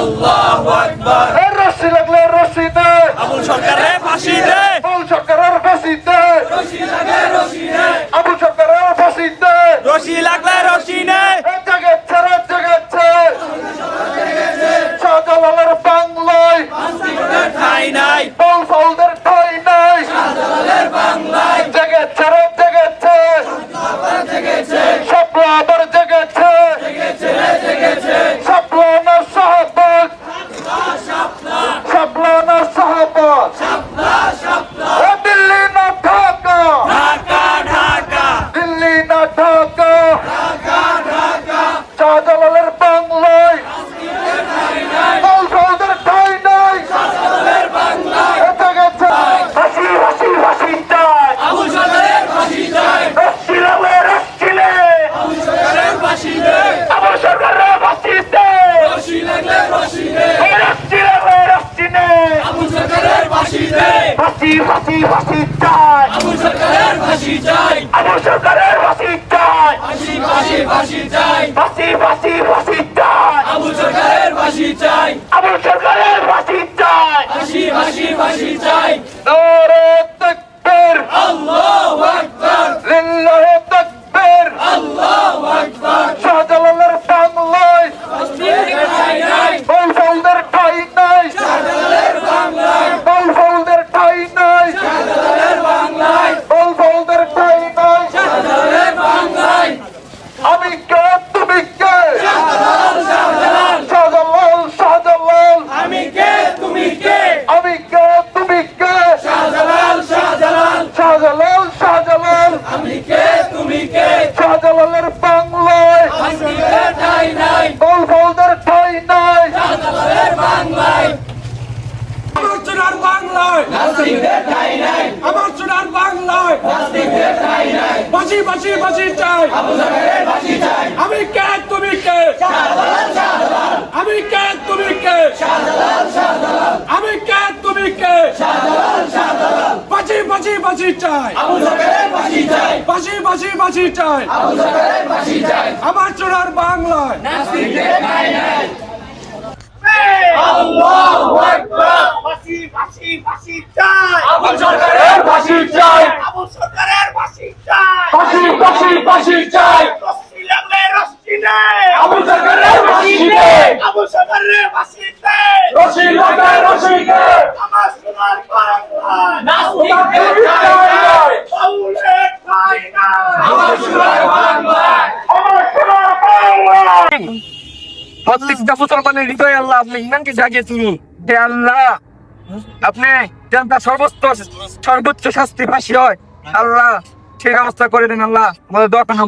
আল্লাহু আকবার। রশি লাগলে রশি দে, আবুল সরকারের ফাঁসি দে, আবুল সরকারের ফাঁসি দে, রশি লাগলে রশি নে, আবুল সরকারের ফাঁসি দে। রশি লাগলে রশি নে। জেগেছে রে জেগেছে, শাহজালালের বাংলায় ঠাই নাই, বল ফলদের ঠাই নাই। শাহজালালের বাংলায় জেগেছে রে জেগেছে, শাপলা আবার জেগেছে, শাপলা না শাহবাগ, শাপলা না শাহবাগ। ও দিল্লি না ঢাকা, ঢাকা ঢাকা দিল্লি না ঢাকা, শাহজালালের বাংলায় বল ফলদের ঠাই নাই। জেগেছে ফাঁসি ফাঁসি ফাঁসি চাই, আবুল সরকারের ফাঁসি চাই, রশ্মি লাগলে রশ্মি নে, আবুল সরকারের ফাঁসি দে, আবুল সরকারের ফাঁসি দে, রশি লাগলে রশি নে, রশ্মি লাগলে রশ্মি নে। আবুল সরকারের ফাঁসি দে, ফাঁসি ফাঁসি ফাঁসি চাই, আবুল সরকারের ফাঁসি চাই, আবুল সরকারের ফাঁসি চাই, ফাঁসি ফাঁসি ফাঁসি চাই, ফাঁসি ফাঁসি ফাঁসি চাই, আবুল সরকারের ফাঁসি চাই, আবুল সরকারের ফাঁসি চাই। ফাঁসি ফাঁসি ফাঁসি চাই। নারে তাকবীর, আল্লাহু আকবার, লিল্লাহি তাকবীর। আল্লাহু আকবার। শাহজালালের বাংলায় ঠাই নাই, বল ফলদের ঠাই নাই, শাহজালালের বাংলায়, বল ফলদের ঠাই নাই, শাহজালালের বাংলায়, বল ফলদের ঠাই নাই। শাহজালালের বাংলায়। আমি কে তুমি কে, শাহজালাল শাহজালাল, শাহজালাল শাহজালাল। আমি কে তুমি কে, আমি কে তুমি কে, শাহজালাল শাহজালাল, শাহজালাল শাহজালাল। আমি কে তুমি কে। শাহজালালের বাংলায় ফাঁসিতে ঠাই নাই, বল ফলদের ঠাই নাই। শাহজালালের বাংলায়। আমার সোনার বাংলায়, ফাঁসিতে ঠাই নাই, আমার সোনার বাংলায়, ফাঁসিতে ঠাই নাই, বাঁচি বাঁচি বাঁচি চাই। আবুল সরকারের ফাঁসি চাই, আমি কে তুমি কে, শাহজালাল শাহজালাল, আমি কে তুমি কে, শাহজালাল শাহজালাল, আমি কে তুমি কে। শাহজালাল শাহজালাল, বাঁচি বাঁচি বাঁচি চাই, আবুল সরকারের ফাঁসি চাই, বাঁচি বাঁচি বাঁচি চাই। আবুল সরকারের ফাঁসি চাই, আমার সোনার বাংলায়। ফাঁসিতে ঠাই নাই। আল্লাহু আকবার। ফাঁসি ফাঁসি ফাঁসি চাই, আবুল সরকারের ফাঁসি চাই, আবুল সরকারের ফাঁসি চাই। ফাঁসি ফাঁসি ফাঁসি চাই, রশ্মি লাগলে রশ্মি নে, আবুল সরকারের ফাঁসি দে, আবুল সরকারের ফাঁসি দে। রশি লাগলে রশি দে, আমার সোনার বাংলায় নাস্তিকদের ঠাই নাই, বলদের ঠাই নাই। আমার সোনার বাংলায়। আমার সোনার বাংলায় প্রত্যেকটা মুসলমানের হৃদয়ে আল্লাহ আপনি ইমানকে জাগিয়ে তুলুন। হে আল্লাহ, আপনি যেন তার সর্বোচ্চ শাস্তি ফাঁসি হয়, আল্লাহ সেই ব্যবস্থা করে দেন। আল্লাহ আমাদের দোয়া করেন,